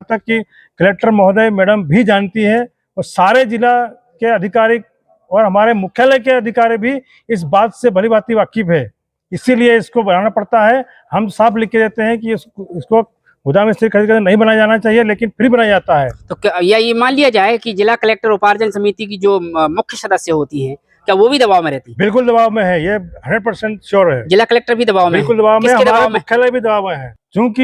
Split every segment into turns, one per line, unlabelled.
तक कि कलेक्टर महोदय मैडम भी जानती है और सारे जिला के अधिकारी और हमारे मुख्यालय के अधिकारी भी इस बात से भली भांति वाकिफ है। इसीलिए इसको बनाना पड़ता है। हम साफ लिख के देते हैं कि इसको गोदाम स्थिर खरीद कर नहीं बनाया जाना चाहिए, लेकिन फिर बनाया जाता है।
तो क्या या ये मान लिया जाए कि जिला कलेक्टर उपार्जन समिति की जो मुख्य सदस्य होती हैं, क्या वो भी दबाव में रहती है?
बिल्कुल दबाव में है, ये 100% श्योर है।
जिला कलेक्टर भी दबाव में?
बिल्कुल दबाव में, हमारा मुख्यालय भी दबाव में है, क्योंकि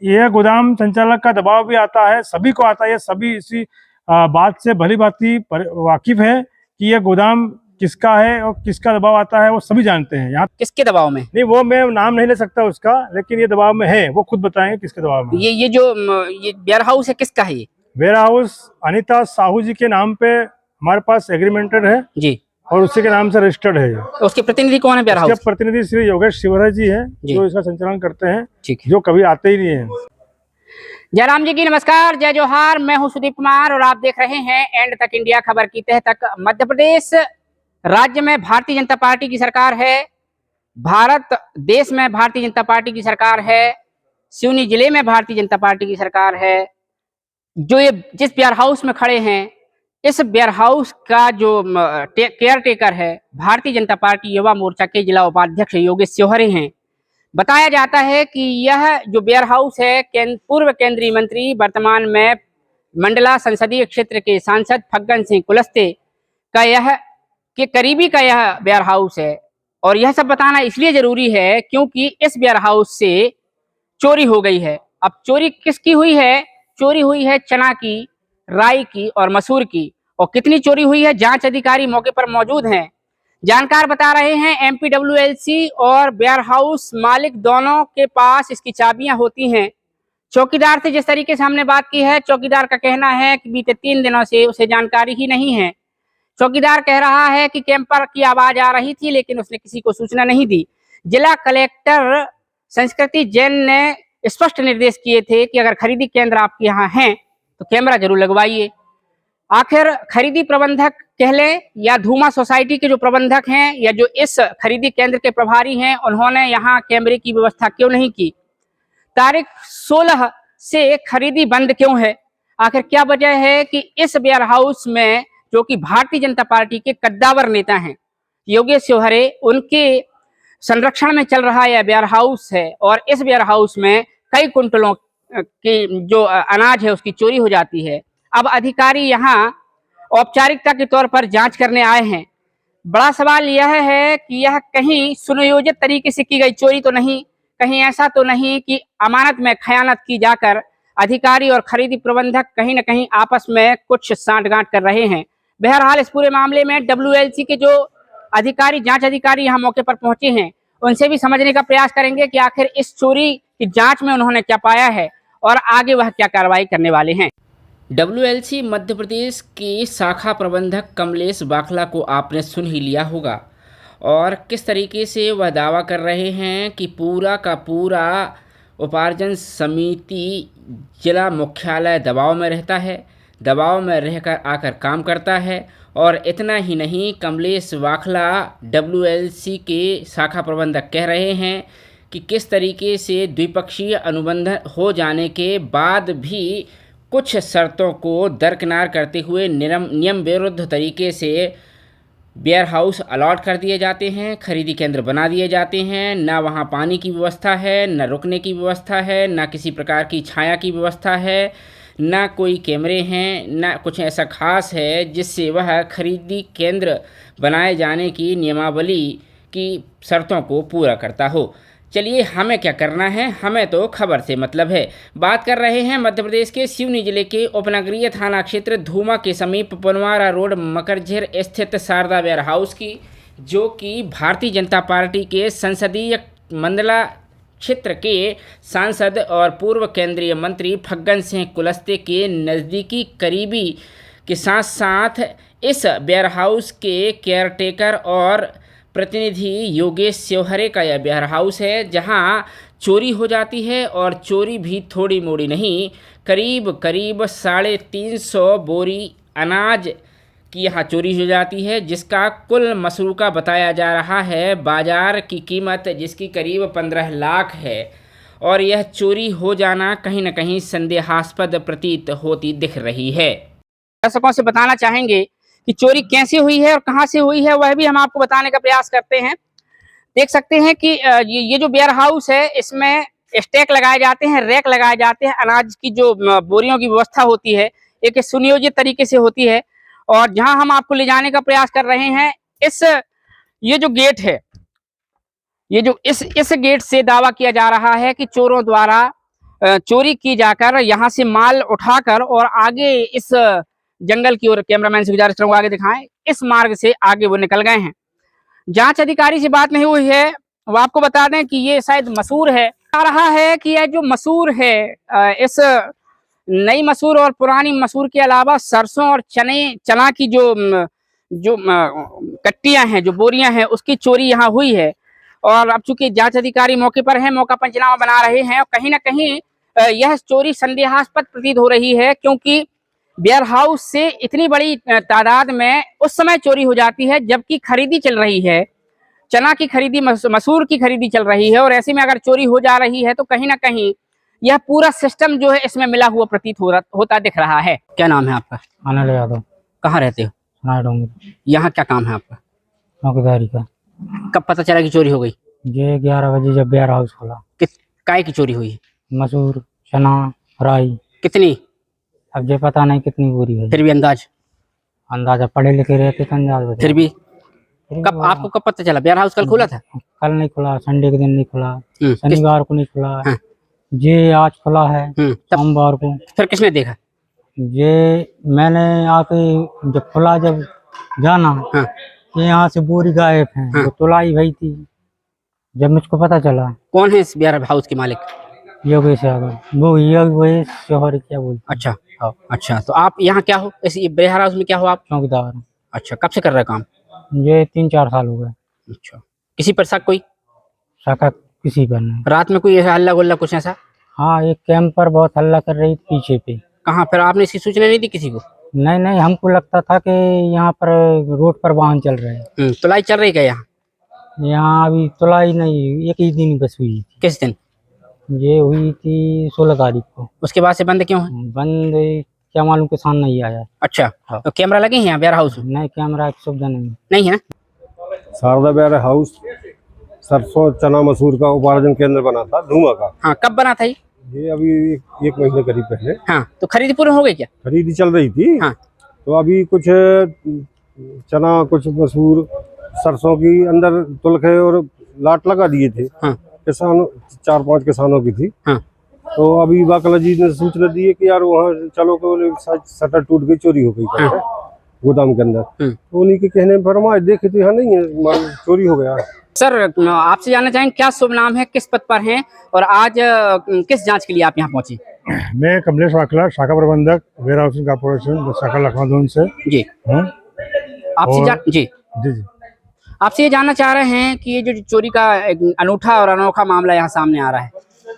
यह गोदाम संचालक का दबाव भी आता है, सभी को आता है। सभी इसी बात से भली भांति वाकिफ है कि यह गोदाम किसका है और किसका दबाव आता है, वो सभी जानते हैं। यहाँ
किसके दबाव में?
नहीं, वो मैं नाम नहीं ले सकता उसका, लेकिन ये दबाव में है, वो खुद बताएंगे किसके दबाव में।
ये जो ये वेयर हाउस है किसका है? ये
वेयर हाउस अनिता साहू जी के नाम पे हमारे पास एग्रीमेंटेड है
जी,
और उसी के नाम से रजिस्टर्ड है।
उसके प्रतिनिधि कौन है वेयर हाउस?
प्रतिनिधि श्री योगेश शिवराज जी हैं, जो इसका संचालन करते हैं, जो कभी आते ही नहीं है।
जयराम जी की नमस्कार, जय जोहार। मैं हूं सुदीप कुमार और आप देख रहे हैं एंड तक इंडिया खबर की तह तक। मध्य प्रदेश राज्य में भारतीय जनता पार्टी की सरकार है, भारत देश में भारतीय जनता पार्टी की सरकार है, सिवनी जिले में भारतीय जनता पार्टी की सरकार है। जो ये जिस वेयर हाउस में खड़े हैं, इस वेयर हाउस का जो केयर टेकर है भारतीय जनता पार्टी युवा मोर्चा के जिला उपाध्यक्ष योगेश सिवहरे हैं। बताया जाता है कि यह जो वेयर हाउस है पूर्व केंद्रीय मंत्री, वर्तमान में मंडला संसदीय क्षेत्र के सांसद फग्गन सिंह कुलस्ते का यह के करीबी का यह वेयर हाउस है। और यह सब बताना इसलिए जरूरी है क्योंकि इस वेयर हाउस से चोरी हो गई है। अब चोरी किसकी हुई है? चोरी हुई है चना की, राई की और मसूर की। और कितनी चोरी हुई है, जांच अधिकारी मौके पर मौजूद हैं। जानकार बता रहे हैं एमपीडब्ल्यूएलसी और वेयर हाउस मालिक दोनों के पास इसकी चाबियां होती हैं। चौकीदार से जिस तरीके से हमने बात की है, चौकीदार का कहना है कि बीते 3 दिनों से उसे जानकारी ही नहीं है। चौकीदार कह रहा है कि कैंपर की आवाज आ रही थी, लेकिन उसने किसी को सूचना नहीं दी। जिला कलेक्टर संस्कृति जैन ने स्पष्ट निर्देश किए थे कि अगर खरीदी केंद्र आपके यहाँ हैं तो कैमरा जरूर लगवाइए। आखिर खरीदी प्रबंधक कह लें या धूमा सोसाइटी के जो प्रबंधक हैं या जो इस खरीदी केंद्र के प्रभारी हैं, उन्होंने यहाँ कैमरे की व्यवस्था क्यों नहीं की? तारीख 16 से खरीदी बंद क्यों है? आखिर क्या वजह है कि इस वेयर हाउस में, जो कि भारतीय जनता पार्टी के कद्दावर नेता हैं योगेश सिवहरे, उनके संरक्षण में चल रहा यह वेयर हाउस है और इस वेयर हाउस में कई कुंटलों की जो अनाज है उसकी चोरी हो जाती है। अब अधिकारी यहाँ औपचारिकता के तौर पर जांच करने आए हैं। बड़ा सवाल यह है कि यह कहीं सुनियोजित तरीके से की गई चोरी तो नहीं, कहीं ऐसा तो नहीं कि अमानत में खयानत की जाकर अधिकारी और खरीदी प्रबंधक कहीं न कहीं आपस में कुछ सांठगांठ कर रहे हैं। बहरहाल इस पूरे मामले में डब्ल्यूएलसी के जो अधिकारी, जांच अधिकारी यहाँ मौके पर पहुंचे हैं, उनसे भी समझने का प्रयास करेंगे कि आखिर इस चोरी की जांच में उन्होंने क्या पाया है और आगे वह क्या कार्रवाई करने वाले हैं। डब्ल्यूएलसी मध्य प्रदेश की शाखा प्रबंधक कमलेश बाखला को आपने सुन ही लिया होगा और किस तरीके से वह दावा कर रहे हैं कि पूरा का पूरा उपार्जन समिति जिला मुख्यालय दबाव में रहता है, दबाव में रहकर आकर काम करता है। और इतना ही नहीं, कमलेश बाखला डब्ल्यूएलसी के शाखा प्रबंधक कह रहे हैं कि किस तरीके से द्विपक्षीय अनुबंध हो जाने के बाद भी कुछ शर्तों को दरकिनार करते हुए नियम विरुद्ध तरीके से वेयर हाउस अलॉट कर दिए जाते हैं, खरीदी केंद्र बना दिए जाते हैं। ना वहाँ पानी की व्यवस्था है, ना रुकने की व्यवस्था है, ना किसी प्रकार की छाया की व्यवस्था है, ना कोई कैमरे हैं, ना कुछ ऐसा खास है जिससे वह खरीदी केंद्र बनाए जाने की नियमावली की शर्तों को पूरा करता हो। चलिए, हमें क्या करना है, हमें तो खबर से मतलब है। बात कर रहे हैं मध्य प्रदेश के सिवनी जिले के उपनगरीय थाना क्षेत्र धूमा के समीप पनवारा रोड मकरझिर स्थित शारदा वेयर हाउस की, जो कि भारतीय जनता पार्टी के संसदीय मंडला क्षेत्र के सांसद और पूर्व केंद्रीय मंत्री फग्गन सिंह कुलस्ते के नज़दीकी करीबी के साथ साथ इस वेयर हाउस के केयरटेकर और प्रतिनिधि योगेश सिवहरे का यह वेयर हाउस है, जहां चोरी हो जाती है और चोरी भी थोड़ी मोड़ी नहीं, करीब 350 बोरी अनाज की यहाँ चोरी हो जाती है, जिसका कुल मसरूका बताया जा रहा है बाज़ार की कीमत जिसकी करीब 15 लाख है। और यह चोरी हो जाना कहीं न कहीं संदेहास्पद प्रतीत होती दिख रही है। दर्शकों से बताना चाहेंगे कि चोरी कैसे हुई है और कहां से हुई है, वह भी हम आपको बताने का प्रयास करते हैं। देख सकते हैं कि ये जो वेयर हाउस है, इसमें स्टैक लगाए जाते हैं, रैक लगाए जाते हैं। अनाज की जो बोरियों की व्यवस्था होती है, एक सुनियोजित तरीके से होती है। और जहां हम आपको ले जाने का प्रयास कर रहे हैं, ये जो गेट है, ये जो इस गेट से दावा किया जा रहा है कि चोरों द्वारा चोरी की जाकर यहाँ से माल उठाकर और आगे इस जंगल की ओर, कैमरामैन से गुजारिश करूंगा आगे दिखाएं, इस मार्ग से आगे वो निकल गए हैं। जांच अधिकारी से बात नहीं हुई है, वो आपको बता दें कि ये शायद मसूर है। आ रहा है कि यह जो मसूर है, इस नई मसूर और पुरानी मसूर के अलावा सरसों और चना की जो कट्टियां हैं, जो बोरियां हैं, उसकी चोरी यहाँ हुई है। और अब चूंकि जांच अधिकारी मौके पर हैं, मौका पंचनामा बना रहे हैं, और कहीं ना कहीं यह चोरी संदेहास्पद प्रतीत हो रही है, क्योंकि वेयर हाउस से इतनी बड़ी तादाद में उस समय चोरी हो जाती है जबकि खरीदी चल रही है, चना की खरीदी, मसूर की खरीदी चल रही है। और ऐसे में अगर चोरी हो जा रही है तो कहीं ना कहीं यह पूरा सिस्टम जो है इसमें मिला हुआ प्रतीत होता दिख रहा है। क्या नाम है आपका?
अनिल यादव।
कहाँ रहते हो?
नाडोंगरी।
यहाँ क्या काम है आपका?
चौकीदारी का।
कब पता चला कि चोरी हो गई?
ये 11 बजे जब वेयर हाउस खोला।
काय की चोरी हुई?
मसूर, चना, राई।
कितनी?
अब ये पता नहीं कितनी बोरी है।
फिर भी
अंदाजा पढ़े लिखे रहते तो अंदाज बता।
फिर भी कब आपको कब पता चला? वेयर हाउस कल खुला था?
कल नहीं खुला, संडे के दिन नहीं खुला, शनिवार को नहीं खुला।
हाँ।
ये आज खुला है सोमवार को।
फिर किसने देखा?
ये मैंने आके जब खुला, जब जाना कि यहाँ से बोरी गायब है, तो तुलाई भई थी। जब मुझको पता चला।
कौन है इस वेयर हाउस के मालिक?
योगेश यादव। वो योगेश शोहर क्या बोलते?
अच्छा अच्छा। तो आप यहाँ क्या हो? इस वेयर हाउस में क्या हो आप?
चौकीदार।
अच्छा, कब से कर रहे काम?
ये 3-4 साल हो गए।
अच्छा, किसी पर शक? कोई
शक किसी पर नहीं।
रात में कोई ऐसा हल्ला गुल्ला कुछ ऐसा?
हाँ, एक कैंप पर बहुत हल्ला कर रही पीछे पे।
कहाँ? फिर आपने इसकी सूचना नहीं दी किसी को?
नहीं, हमको लगता था कि यहाँ पर रोड पर वाहन चल रहे हैं।
तुलाई चल रही क्या यहाँ?
यहाँ अभी तुलाई नहीं, एक ही दिन बस हुई।
किस दिन?
ये हुई थी 16 तारीख को।
उसके बाद से बंद क्यों है?
बंद क्या मालूम, किसान नहीं आया।
अच्छा, तो कैमरा लगे हैं यहाँ वेयर हाउस में?
नहीं, कैमरा की सुविधा
नहीं है।
शारदा वेयर हाउस सरसों चना मसूर का उपार्जन केंद्र बना था, धुआं का।
हाँ, कब बना था
ये अभी एक महीने करीब पहले।
हाँ, तो खरीदी पूरी हो गई क्या?
खरीदी चल रही थी।
हाँ।
तो अभी कुछ चना, कुछ मसूर, सरसों की अंदर तुलखे और लाट लगा दिए थे।
हाँ।
किसानों 4-5 किसानों की थी।
हाँ।
तो अभी बाकला जी ने सूचना दी है कि यार वहाँ चलो तो शटर टूट गई, चोरी हो गई। हाँ। गोदाम के अंदर। तो उन्हीं के कहने पर हम आज देखे तो यहाँ नहीं है, चोरी हो गया।
सर, आपसे जानना चाहेंगे क्या शुभ नाम है, किस पद पर हैं और आज किस जांच के लिए आप यहाँ पहुंचे?
मैं कमलेश वाकला, शाखा प्रबंधक वेयर हाउसिंग कॉर्पोरेशन, शाखा लखनऊ से
जी हूँ। आपसे जी आपसे ये जानना चाह रहे हैं कि ये जो चोरी का एक अनूठा और अनोखा मामला यहाँ सामने आ रहा है,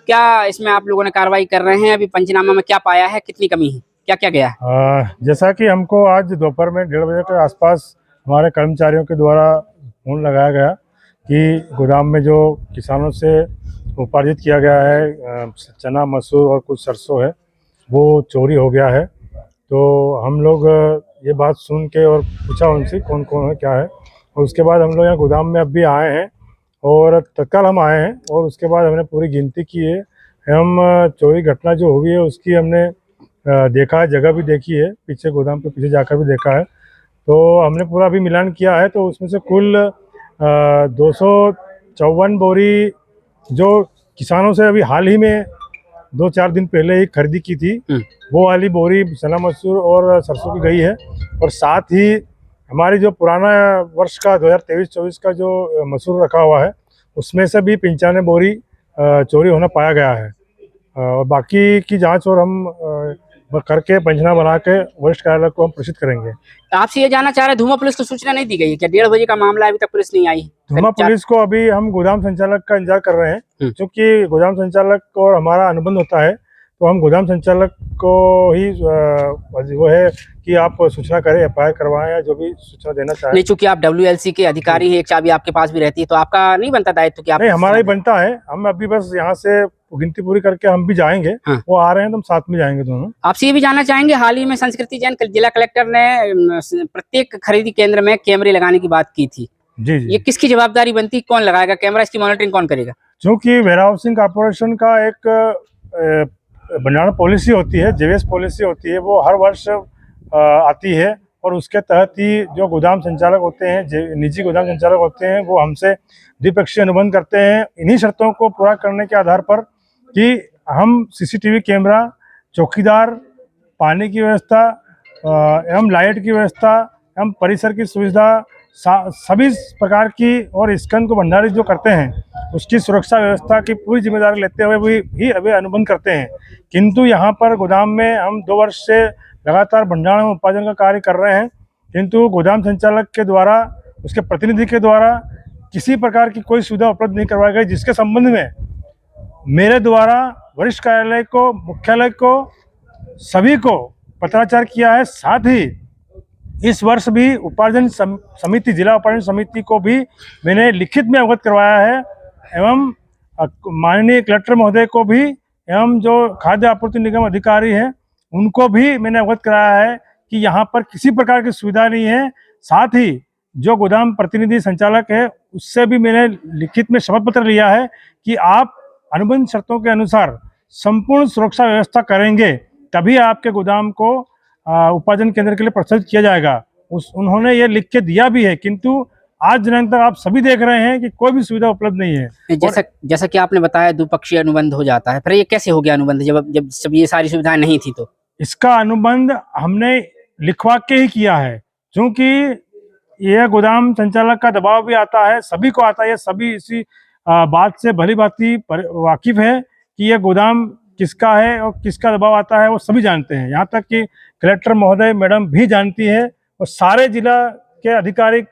क्या इसमें आप लोगों ने कार्रवाई कर रहे हैं? अभी पंचनामा में क्या पाया है, कितनी कमी है, क्या क्या गया है?
जैसा कि हमको आज दोपहर में 1:30 बजे के आसपास हमारे कर्मचारियों के द्वारा फोन लगाया गया कि गोदाम में जो किसानों से उपार्जित किया गया है चना, मसूर और कुछ सरसों है, वो चोरी हो गया है। तो हम लोग ये बात सुन के और पूछा उनसे कौन कौन है, क्या है, और उसके बाद हम लोग यहाँ गोदाम में अब भी आए हैं और तत्काल हम आए हैं और उसके बाद हमने पूरी गिनती की है। हम चोरी घटना जो हुई है उसकी हमने देखा है, जगह भी देखी है, पीछे गोदाम के पीछे जाकर भी देखा है। तो हमने पूरा भी मिलान किया है। तो उसमें से कुल 254 बोरी जो किसानों से अभी हाल ही में 2-4 दिन पहले ही खरीदी की थी, वो वाली बोरी चना, मसूर और सरसों की गई है। और साथ ही हमारी जो पुराना वर्ष का 2023-24 का जो मसूर रखा हुआ है उसमें से भी 95 बोरी चोरी होना पाया गया है। और बाकी की जांच और हम करके पंचनामा बना के वरिष्ठ कार्यालय को हम प्रेषित करेंगे।
आपसे ये जानना चाह रहे हैं, धुआं पुलिस को सूचना नहीं दी गई है क्या? 1:30 बजे का मामला, अभी तक पुलिस नहीं आई?
धुआं पुलिस को अभी हम गोदाम संचालक का इंतजार कर रहे हैं, क्योंकि गोदाम संचालक और हमारा अनुबंध होता है। तो हम गोदाम संचालक को ही वो है कि आप सूचना करें, FIR करवाएं या जो भी सूचना देना चाहें।
नहीं, चूंकि आप WLC के अधिकारी हैं, एक चाबी आपके पास भी रहती है, तो आपका नहीं बनता दायित्व कि आप?
नहीं, हमारा ही बनता है। हम अभी बस यहाँ से वो गिनती पूरी करके हम भी जाएंगे।
हाँ।
वो आ रहे हैं तो हम साथ में जाएंगे दोनों।
आपसे ये भी जानना चाहेंगे, हाल ही में संस्कृति जैन जिला कलेक्टर ने प्रत्येक खरीदी केंद्र में कैमरे लगाने की बात की थी।
जी जी।
ये किसकी जवाबदारी बनती, कौन लगाएगा कैमरा, इसकी मॉनिटरिंग कौन करेगा?
क्योंकि वेयर हाउसिंग कॉर्पोरेशन का एक भंडारण पॉलिसी होती है, जेवीएस पॉलिसी होती है, वो हर वर्ष आती है और उसके तहत ही जो गोदाम संचालक होते हैं, निजी गोदाम संचालक होते हैं, वो हमसे द्विपक्षीय अनुबंध करते हैं इन्हीं शर्तों को पूरा करने के आधार पर कि हम सीसीटीवी कैमरा, चौकीदार, पानी की व्यवस्था एवं लाइट की व्यवस्था एवं परिसर की सुविधा, सभी प्रकार की और स्कंद को भंडारित जो करते हैं उसकी सुरक्षा व्यवस्था की पूरी जिम्मेदारी लेते हुए भी अभी अनुबंध करते हैं। किंतु यहाँ पर गोदाम में हम 2 वर्ष से लगातार भंडारण एवं उत्पादन का कार्य कर रहे हैं, किंतु गोदाम संचालक के द्वारा, उसके प्रतिनिधि के द्वारा किसी प्रकार की कोई सुविधा उपलब्ध नहीं करवाई गई, जिसके संबंध में मेरे द्वारा वरिष्ठ कार्यालय को, मुख्यालय को, सभी को पत्राचार किया है। साथ ही इस वर्ष भी उपार्जन समिति, जिला उपार्जन समिति को भी मैंने लिखित में अवगत करवाया है एवं माननीय कलेक्टर महोदय को भी एवं जो खाद्य आपूर्ति निगम अधिकारी हैं उनको भी मैंने अवगत कराया है कि यहाँ पर किसी प्रकार की सुविधा नहीं है। साथ ही जो गोदाम प्रतिनिधि संचालक है उससे भी मैंने लिखित में शपथ पत्र लिया है कि आप अनुबंध शर्तों के अनुसार संपूर्ण सुरक्षा व्यवस्था करेंगे, तभी आपके गोदाम को उपार्जन केंद्र के लिए प्रस्तुत किया जाएगा। उन्होंने ये लिख के दिया भी है, किंतु आज दिनांक तक आप सभी देख रहे हैं कि कोई भी सुविधा उपलब्ध नहीं है।
जैसा कि आपने बताया द्विपक्षीय अनुबंध हो जाता है, फिर ये कैसे हो गया अनुबंध जब ये सारी सुविधाएं नहीं थी? तो
इसका अनुबंध हमने लिखवा के ही किया है, क्योंकि यह गोदाम संचालक का दबाव भी आता है, सभी को आता है, सभी इसी बात से भली भांति वाकिफ है कि यह गोदाम किसका है और किसका दबाव आता है, वो सभी जानते हैं। यहाँ तक कि कलेक्टर महोदय मैडम भी जानती है और सारे जिला के अधिकारी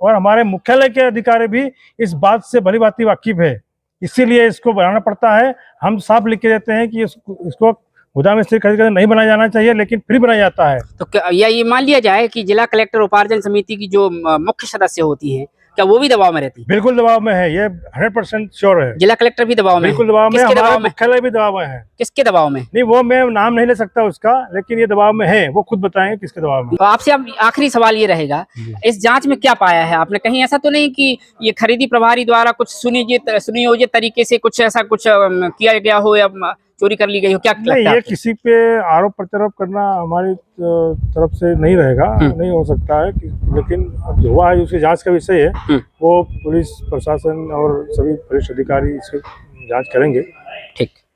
और हमारे मुख्यालय के अधिकारी भी इस बात से भली भांति वाकिफ है। इसीलिए इसको बनाना पड़ता है। हम साफ लिख के देते हैं कि इसको गोदाम स्थिर खरीद नहीं बनाया जाना चाहिए, लेकिन फिर बनाया जाता है।
तो क्या ये मान लिया जाए कि जिला कलेक्टर उपार्जन समिति की जो मुख्य सदस्य होती हैं, क्या वो भी दबाव में रहती है?
बिल्कुल दबाव में है, ये 100% श्योर है।
जिला कलेक्टर भी दबाव में?
बिल्कुल दबाव में, हमारा मुख्यालय भी दबाव में है।
किसके दबाव में?
नहीं, वो मैं नाम नहीं ले सकता उसका, लेकिन ये दबाव में है, वो खुद बताएंगे किसके दबाव में।
तो आपसे अब आखिरी सवाल ये रहेगा, इस जांच में क्या पाया है आपने? कहीं ऐसा तो नहीं कि ये खरीदी प्रभारी द्वारा कुछ सुनियोजित तरीके से कुछ ऐसा कुछ किया गया हो या चोरी कर ली गई हो? क्या
नहीं, ये किसी पे आरोप प्रत्यारोप करना हमारी तरफ से नहीं रहेगा, नहीं हो सकता है, लेकिन जो हुआ है उसकी जांच का विषय है, वो पुलिस प्रशासन और सभी वरिष्ठ अधिकारी इसकी जांच करेंगे।
ठीक।